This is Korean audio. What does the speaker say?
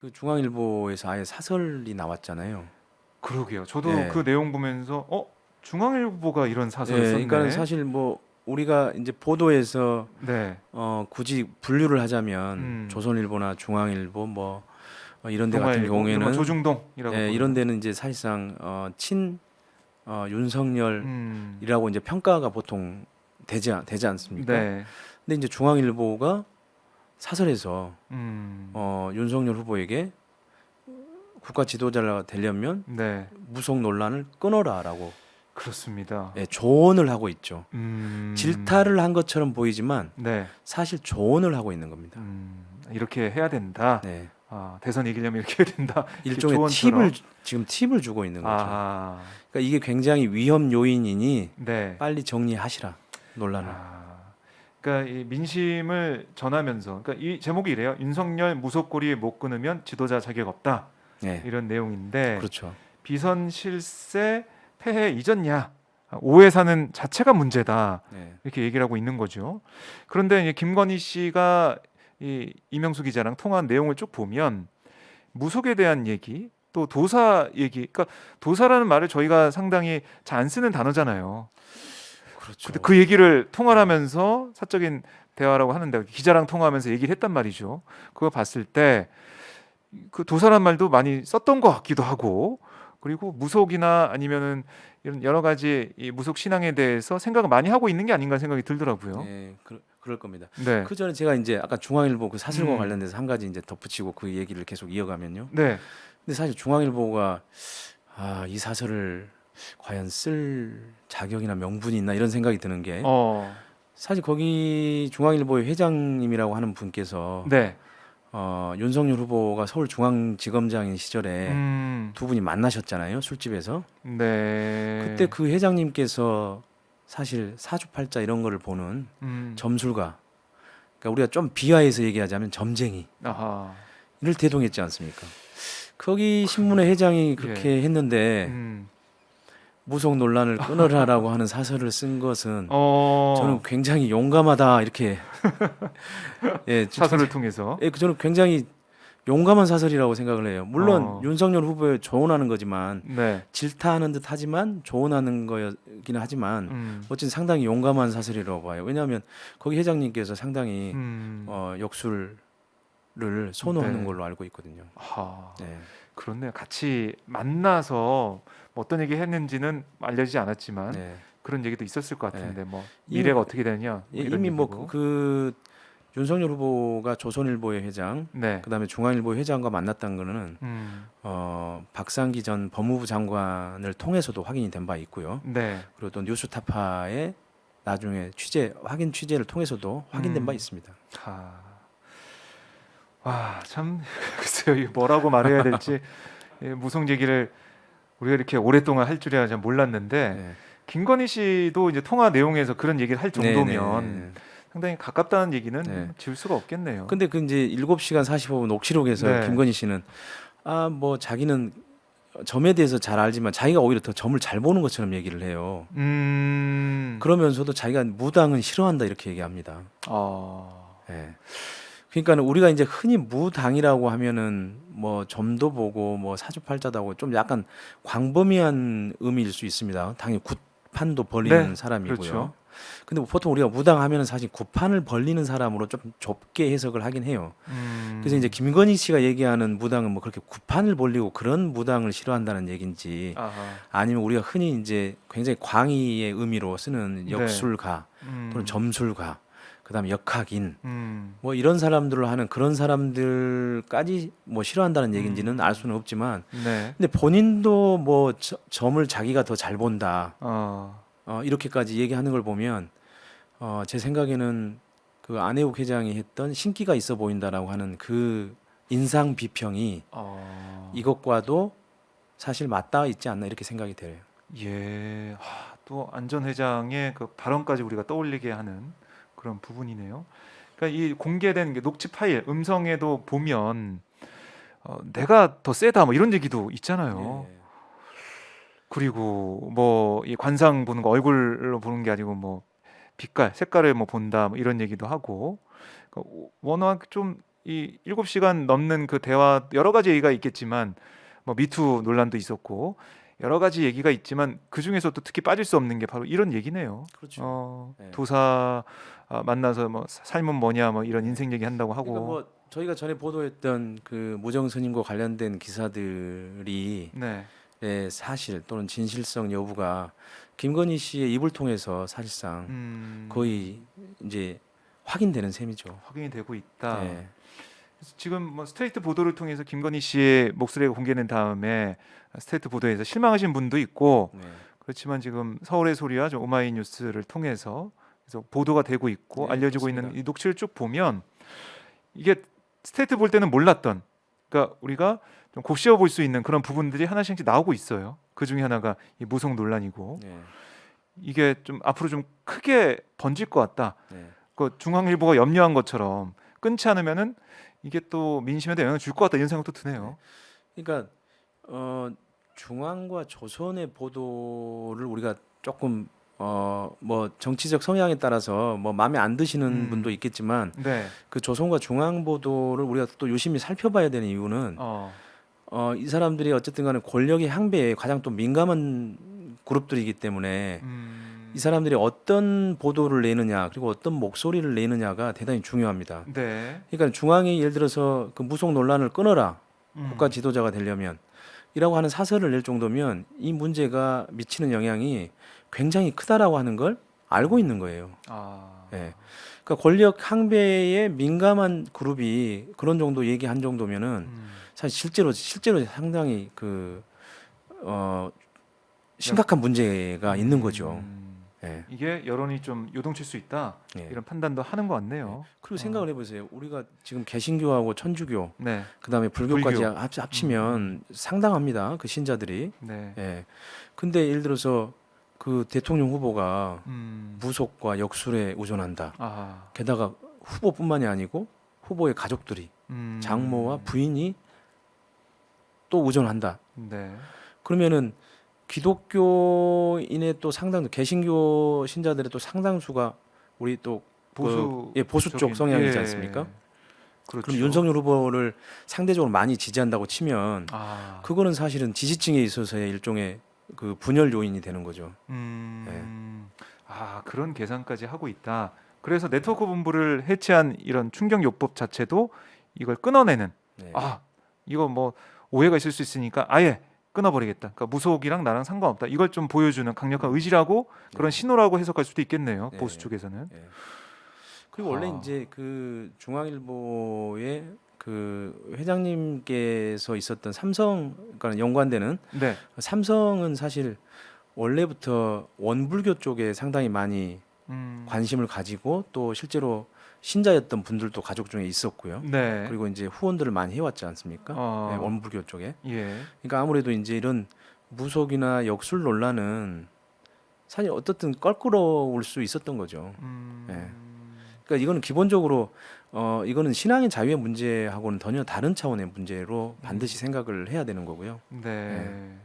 그 중앙일보에서 아예 사설이 나왔잖아요. 그러게요. 저도 그 예. 내용 보면서 중앙일보가 이런 예, 사설을 그러니까는 썼네. 사실 뭐 우리가 이제 보도에서 네. 굳이 분류를 하자면 음. 조선일보나 중앙일보 뭐 이런 데 같은 동아일보 이런 건 경우에는 조중동이라고 예, 이런 부르는. 데는 이제 사실상 친 윤석열이라고 음. 이제 평가가 보통 되지 않습니까? 네. 근데 이제 중앙일보가 사설에서 음. 윤석열 후보에게 국가 지도자가 되려면 네. 무속 논란을 끊어라라고 그렇습니다. 예, 조언을 하고 있죠. 음. 질타를 한 것처럼 보이지만 네. 사실 조언을 하고 있는 겁니다. 이렇게 해야 된다. 네, 대선 이기려면 이렇게 해야 된다. 이렇게 일종의 팁을 조언처럼. 지금 팁을 주고 있는 거죠. 아. 그러니까 이게 굉장히 위험 요인이니 네. 빨리 정리하시라 논란을. 아. 그러니까 이 민심을 전하면서, 그러니까 이 제목이 이래요. 윤석열 무속고리 못 끊으면 지도자 자격 없다. 네, 이런 내용인데, 그렇죠. 비선 실세 폐해 이전냐, 오해 사는 자체가 문제다, 네, 이렇게 얘기를 하고 있는 거죠. 그런데 이제 김건희 씨가 이 이명수 기자랑 통화한 내용을 쭉 보면 무속에 대한 얘기, 또 도사 얘기, 그러니까 도사라는 말을 저희가 상당히 잘 안 쓰는 단어잖아요. 근데 그렇죠. 그 얘기를 통화를 하면서 사적인 대화라고 하는데 기자랑 통화하면서 얘기를 했단 말이죠. 그거 봤을 때 그 도사란 말도 많이 썼던 것 같기도 하고, 그리고 무속이나 아니면은 이런 여러 가지 이 무속 신앙에 대해서 생각을 많이 하고 있는 게 아닌가 생각이 들더라고요. 네, 그럴 겁니다. 네. 그 전에 제가 이제 아까 중앙일보 그 사설과 음. 관련돼서 한 가지 이제 덧붙이고 그 얘기를 계속 이어가면요. 네. 근데 사실 중앙일보가 이 사설을 과연 쓸 자격이나 명분이 있나 이런 생각이 드는 게 어. 사실 거기 중앙일보의 회장님이라고 하는 분께서 네. 윤석열 후보가 서울중앙지검장인 시절에 음. 두 분이 만나셨잖아요, 술집에서. 그때 네. 그 회장님께서 사실 사주팔자 이런 거를 보는 음. 점술가, 그러니까 우리가 좀 비하해서 얘기하자면 점쟁이 아하. 이를 대동했지 않습니까? 거기 신문의 그러게요. 회장이 예. 그렇게 했는데 음. 무속 논란을 끊으라라고 하는 사설을 쓴 것은 저는 어. 굉장히 용감하다 이렇게 예, 사설을 통해서. 저는 굉장히 용감한 사설이라고 생각을 해요. 물론 어. 윤석열 후보에 조언하는 거지만 네. 질타하는 듯 하지만 조언하는 거긴 하지만 음. 어쨌든 상당히 용감한 사설이라고 봐요. 왜냐하면 거기 회장님께서 상당히 음. 역술을 선호하는 네. 걸로 알고 있거든요. 하. 네, 그렇네요. 같이 만나서 뭐 어떤 얘기 했는지는 알려지지 않았지만 네, 그런 얘기도 있었을 것 네. 같은데, 뭐 이미 미래가 어떻게 되냐 뭐 이런 이미 뭐 얘기고. 윤석열 후보가 조선일보의 회장, 네. 그다음에 중앙일보 회장과 만났다는 거는 음. 박상기 전 법무부 장관을 통해서도 확인이 된 바 있고요. 네. 그리고 또 뉴스타파의 나중에 확인 취재를 통해서도 확인된 바 음. 있습니다. 하. 와, 참 글쎄요. 이게 뭐라고 말해야 될지, 무속 얘기를 우리가 이렇게 오랫동안 할 줄이야 잘 몰랐는데, 네, 김건희 씨도 이제 통화 내용에서 그런 얘기를 할 네, 정도면 네, 상당히 가깝다는 얘기는 네. 지울 수가 없겠네요. 근데 그 이제 7시간 45분 녹취록에서 네. 김건희 씨는 뭐 자기는 점에 대해서 잘 알지만 자기가 오히려 더 점을 잘 보는 것처럼 얘기를 해요. 음. 그러면서도 자기가 무당은 싫어한다 이렇게 얘기합니다. 어. 예. 그러니까 우리가 이제 흔히 무당이라고 하면은 뭐 점도 보고 뭐 사주팔자도 하고 좀 약간 광범위한 의미일 수 있습니다. 당연히 굿판도 네. 벌리는 사람이고요. 그렇죠. 근데 보통 우리가 무당 하면은 사실 굿판을 벌리는 사람으로 좀 좁게 해석을 하긴 해요. 그래서 이제 음. 김건희 씨가 얘기하는 무당은 뭐 그렇게 굿판을 벌리고 그런 무당을 싫어한다는 얘기인지 아하. 아니면 우리가 흔히 이제 굉장히 광의의 의미로 쓰는 네. 역술가 또는 음. 점술가 그다음에 역학인 음. 뭐 이런 사람들로 하는 그런 사람들까지 뭐 싫어한다는 음. 얘기인지는 알 수는 없지만 네. 근데 본인도 뭐 점을 자기가 더 잘 본다 어. 이렇게까지 얘기하는 걸 보면 제 생각에는 그 안혜욱 회장이 했던 신기가 있어 보인다라고 하는 그 인상 비평이 어. 이것과도 사실 맞닿아 있지 않나 이렇게 생각이 돼요. 예. 또 안 전 회장의 그 발언까지 우리가 떠올리게 하는 그런 부분이네요. 그러니까 이 공개된 게 녹취 파일, 음성에도 보면 내가 더 세다 뭐 이런 얘기도 있잖아요. 예. 그리고 뭐 이 관상 보는 거 얼굴로 보는 게 아니고 뭐 빛깔, 색깔을 뭐 본다 뭐 이런 얘기도 하고, 그러니까 워낙 좀 이 7시간 넘는 그 대화 여러 가지 얘기가 있겠지만 뭐 미투 논란도 있었고 여러 가지 얘기가 있지만 그 중에서도 특히 빠질 수 없는 게 바로 이런 얘기네요. 그렇죠. 네. 도사 만나서 뭐 삶은 뭐냐 뭐 이런 인생 얘기 한다고 하고. 그러니까 뭐 저희가 전에 보도했던 그 무정 스님과 관련된 기사들이 네. 사실 또는 진실성 여부가 김건희 씨의 입을 통해서 사실상 거의 이제 확인되는 셈이죠. 확인이 되고 있다. 네. 그래서 지금 뭐 스트레이트 보도를 통해서 김건희 씨의 목소리가 공개된 다음에 스트레이트 보도에서 실망하신 분도 있고 네. 그렇지만 지금 서울의 소리와 좀 오마이뉴스를 통해서 그래서 보도가 되고 있고 네, 알려지고 그렇습니다. 있는 이 녹취를 쭉 보면 이게 스트레이트 볼 때는 몰랐던 그러니까 우리가 좀 곱씹어 볼 수 있는 그런 부분들이 하나씩 나오고 있어요. 그 중에 하나가 이 무속 논란이고 네. 이게 좀 앞으로 좀 크게 번질 것 같다. 네. 그 중앙일보가 염려한 것처럼 끊지 않으면은 이게 또 민심에도 영향을 줄 것 같다 이런 생각도 드네요. 그러니까 중앙과 조선의 보도를 우리가 조금 뭐 정치적 성향에 따라서 뭐 마음에 안 드시는 분도 있겠지만 네. 그 조선과 중앙 보도를 우리가 또 유심히 살펴봐야 되는 이유는 이 사람들이 어쨌든 간에 권력의 향배에 가장 또 민감한 그룹들이기 때문에 이 사람들이 어떤 보도를 내느냐 그리고 어떤 목소리를 내느냐가 대단히 중요합니다. 네. 그러니까 중앙이 예를 들어서 그 무속 논란을 끊어라 국가 지도자가 되려면 이라고 하는 사설을 낼 정도면 이 문제가 미치는 영향이 굉장히 크다라고 하는 걸 알고 있는 거예요. 예. 그러니까 권력 항배에 민감한 그룹이 그런 정도 얘기한 정도면은 사실 실제로 상당히 그 심각한 문제가 있는 거죠. 예. 이게 여론이 좀 요동칠 수 있다 예. 이런 판단도 하는 것 같네요. 그리고 생각을 해보세요. 우리가 지금 개신교하고 천주교, 네. 그다음에 불교까지 불교. 합치면 상당합니다. 그 신자들이. 네. 예. 근데 예를 들어서 그 대통령 후보가 무속과 역술에 의존한다. 게다가 후보뿐만이 아니고 후보의 가족들이 장모와 부인이 또 의존한다. 네. 그러면은 기독교인의 또 개신교 신자들의 또 상당수가 우리 또 보수 쪽 성향이지 않습니까? 그렇죠. 그럼 윤석열 후보를 상대적으로 많이 지지한다고 치면 그거는 사실은 지지층에 있어서의 일종의 그 분열 요인이 되는 거죠. 그런 계산까지 하고 있다. 그래서 네트워크 본부를 해체한 이런 충격요법 자체도 이걸 끊어내는 네. 이거 뭐 오해가 있을 수 있으니까 아예 끊어버리겠다. 그러니까 무속이랑 나랑 상관없다. 이걸 좀 보여주는 강력한 의지라고 그런 신호라고 해석할 수도 있겠네요. 네. 보수 쪽에서는. 네. 그리고 원래 이제 그 중앙일보의 그 회장님께서 있었던 삼성, 그러니까 연관되는 네. 삼성은 사실 원래부터 원불교 쪽에 상당히 많이 관심을 가지고 또 실제로 신자였던 분들도 가족 중에 있었고요. 네. 그리고 이제 후원들을 많이 해왔지 않습니까? 네, 원불교 쪽에. 그러니까 아무래도 이제 이런 무속이나 역술 논란은 사실 어떻든 껄끄러울 수 있었던 거죠. 네. 그러니까 이거는 기본적으로 이거는 신앙의 자유의 문제하고는 전혀 다른 차원의 문제로 반드시 생각을 해야 되는 거고요. 네.